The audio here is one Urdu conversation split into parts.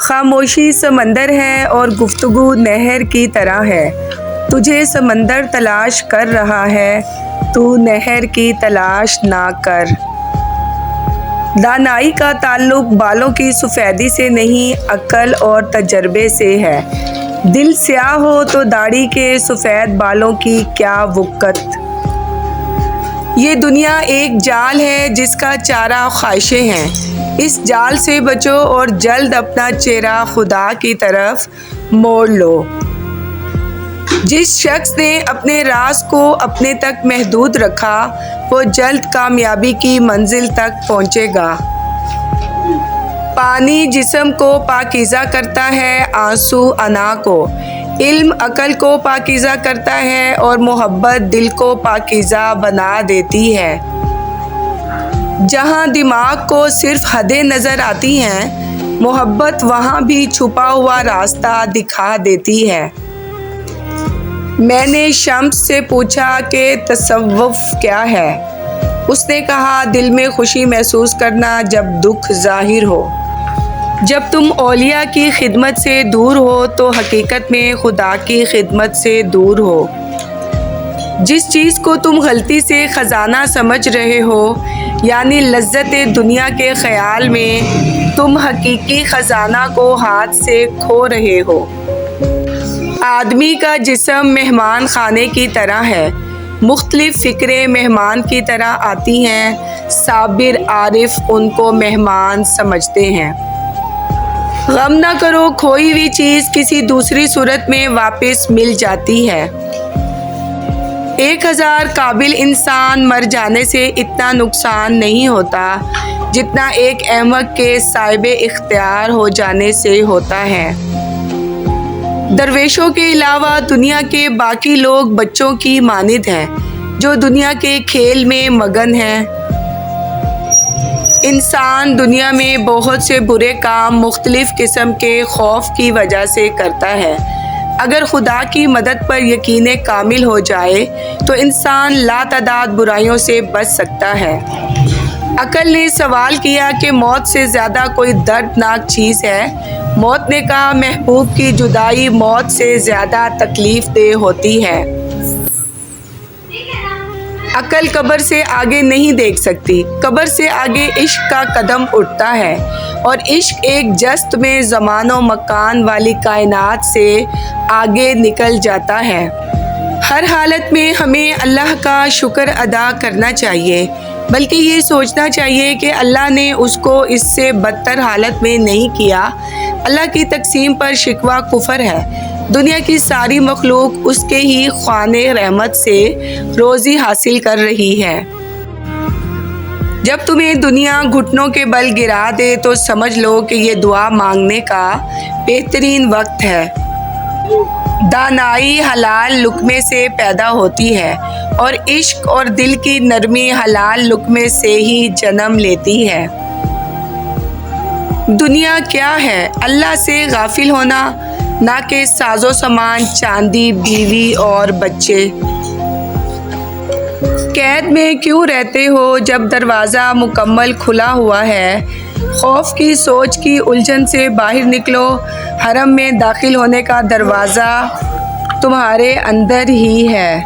خاموشی سمندر ہے اور گفتگو نہر کی طرح ہے۔ تجھے سمندر تلاش کر رہا ہے، تو نہر کی تلاش نہ کر۔ دانائی کا تعلق بالوں کی سفیدی سے نہیں، عقل اور تجربے سے ہے۔ دل سیاہ ہو تو داڑھی کے سفید بالوں کی کیا وقت۔ یہ دنیا ایک جال ہے جس کا چارہ خواہشیں ہیں۔ اس جال سے بچو اور جلد اپنا چہرہ خدا کی طرف موڑ لو۔ جس شخص نے اپنے راز کو اپنے تک محدود رکھا، وہ جلد کامیابی کی منزل تک پہنچے گا۔ پانی جسم کو پاکیزہ کرتا ہے، آنسو انا کو۔ علم عقل کو پاکیزہ کرتا ہے اور محبت دل کو پاکیزہ بنا دیتی ہے۔ جہاں دماغ کو صرف حدیں نظر آتی ہیں، محبت وہاں بھی چھپا ہوا راستہ دکھا دیتی ہے۔ میں نے شمس سے پوچھا کہ تصوف کیا ہے؟ اس نے کہا، دل میں خوشی محسوس کرنا جب دکھ ظاہر ہو۔ جب تم اولیاء کی خدمت سے دور ہو تو حقیقت میں خدا کی خدمت سے دور ہو۔ جس چیز کو تم غلطی سے خزانہ سمجھ رہے ہو، یعنی لذت دنیا کے خیال میں، تم حقیقی خزانہ کو ہاتھ سے کھو رہے ہو۔ آدمی کا جسم مہمان خانے کی طرح ہے۔ مختلف فکریں مہمان کی طرح آتی ہیں، صابر عارف ان کو مہمان سمجھتے ہیں۔ غم نہ کرو، کھوئی ہوئی چیز کسی دوسری صورت میں واپس مل جاتی ہے۔ 1000 قابل انسان مر جانے سے اتنا نقصان نہیں ہوتا جتنا ایک احمق کے صاحب اختیار ہو جانے سے ہوتا ہے۔ درویشوں کے علاوہ دنیا کے باقی لوگ بچوں کی مانند ہیں جو دنیا کے کھیل میں مگن ہیں۔ انسان دنیا میں بہت سے برے کام مختلف قسم کے خوف کی وجہ سے کرتا ہے۔ اگر خدا کی مدد پر یقین کامل ہو جائے تو انسان لاتعداد برائیوں سے بچ سکتا ہے۔ عقل نے سوال کیا کہ موت سے زیادہ کوئی دردناک چیز ہے؟ موت نے کہا، محبوب کی جدائی موت سے زیادہ تکلیف دہ ہوتی ہے۔ عقل قبر سے آگے نہیں دیکھ سکتی۔ قبر سے آگے عشق کا قدم اٹھتا ہے، اور عشق ایک جست میں زمان و مکان والی کائنات سے آگے نکل جاتا ہے۔ ہر حالت میں ہمیں اللہ کا شکر ادا کرنا چاہیے، بلکہ یہ سوچنا چاہیے کہ اللہ نے اس کو اس سے بدتر حالت میں نہیں کیا۔ اللہ کی تقسیم پر شکوہ کفر ہے۔ دنیا کی ساری مخلوق اس کے ہی خوان رحمت سے روزی حاصل کر رہی ہے۔ جب تمہیں دنیا گھٹنوں کے بل گرا دے تو سمجھ لو کہ یہ دعا مانگنے کا بہترین وقت ہے۔ دانائی حلال لقمے سے پیدا ہوتی ہے، اور عشق اور دل کی نرمی حلال لقمے سے ہی جنم لیتی ہے۔ دنیا کیا ہے؟ اللہ سے غافل ہونا، نہ کہ ساز و سامان، چاندی، بیوی اور بچے۔ قید میں کیوں رہتے ہو جب دروازہ مکمل کھلا ہوا ہے؟ خوف کی سوچ کی الجھن سے باہر نکلو۔ حرم میں داخل ہونے کا دروازہ تمہارے اندر ہی ہے۔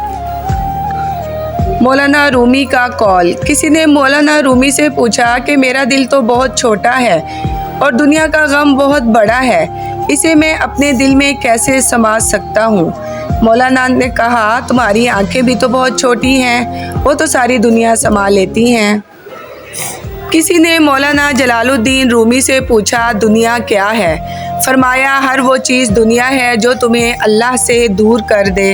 مولانا رومی کا قول۔ کسی نے مولانا رومی سے پوچھا کہ میرا دل تو بہت چھوٹا ہے اور دنیا کا غم بہت بڑا ہے، اسے میں اپنے دل میں کیسے سما سکتا ہوں؟ مولانا نے کہا، تمہاری آنکھیں بھی تو بہت چھوٹی ہیں، وہ تو ساری دنیا سما لیتی ہیں۔ کسی نے مولانا جلال الدین رومی سے پوچھا، دنیا کیا ہے؟ فرمایا، ہر وہ چیز دنیا ہے جو تمہیں اللہ سے دور کر دے۔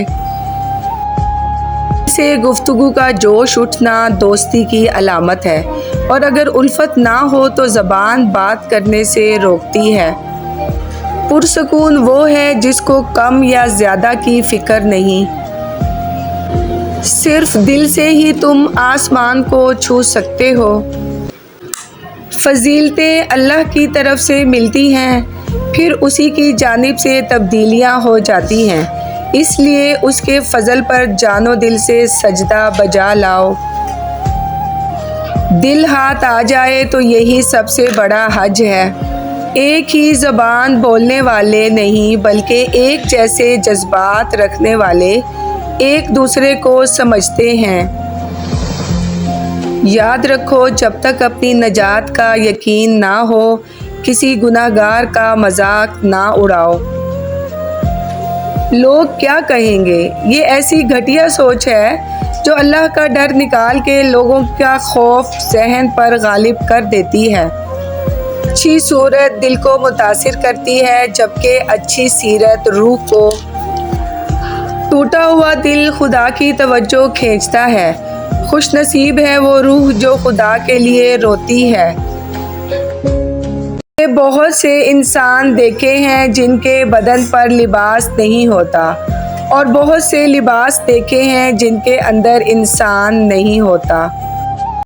اسے گفتگو کا جوش اٹھنا دوستی کی علامت ہے، اور اگر الفت نہ ہو تو زبان بات کرنے سے روکتی ہے۔ پرسکون وہ ہے جس کو کم یا زیادہ کی فکر نہیں۔ صرف دل سے ہی تم آسمان کو چھو سکتے ہو۔ فضیلتیں اللہ کی طرف سے ملتی ہیں، پھر اسی کی جانب سے تبدیلیاں ہو جاتی ہیں، اس لیے اس کے فضل پر جان و دل سے سجدہ بجا لاؤ۔ دل ہاتھ آ جائے تو یہی سب سے بڑا حج ہے۔ ایک ہی زبان بولنے والے نہیں بلکہ ایک جیسے جذبات رکھنے والے ایک دوسرے کو سمجھتے ہیں۔ یاد رکھو، جب تک اپنی نجات کا یقین نہ ہو، کسی گناہگار کا مذاق نہ اڑاؤ۔ لوگ کیا کہیں گے؟ یہ ایسی گھٹیا سوچ ہے جو اللہ کا ڈر نکال کے لوگوں کا خوف ذہن پر غالب کر دیتی ہے۔ اچھی صورت دل کو متاثر کرتی ہے، جبکہ اچھی سیرت روح کو۔ ٹوٹا ہوا دل خدا کی توجہ کھینچتا ہے۔ خوش نصیب ہے وہ روح جو خدا کے لیے روتی ہے۔ بہت سے انسان دیکھے ہیں جن کے بدن پر لباس نہیں ہوتا، اور بہت سے لباس دیکھے ہیں جن کے اندر انسان نہیں ہوتا۔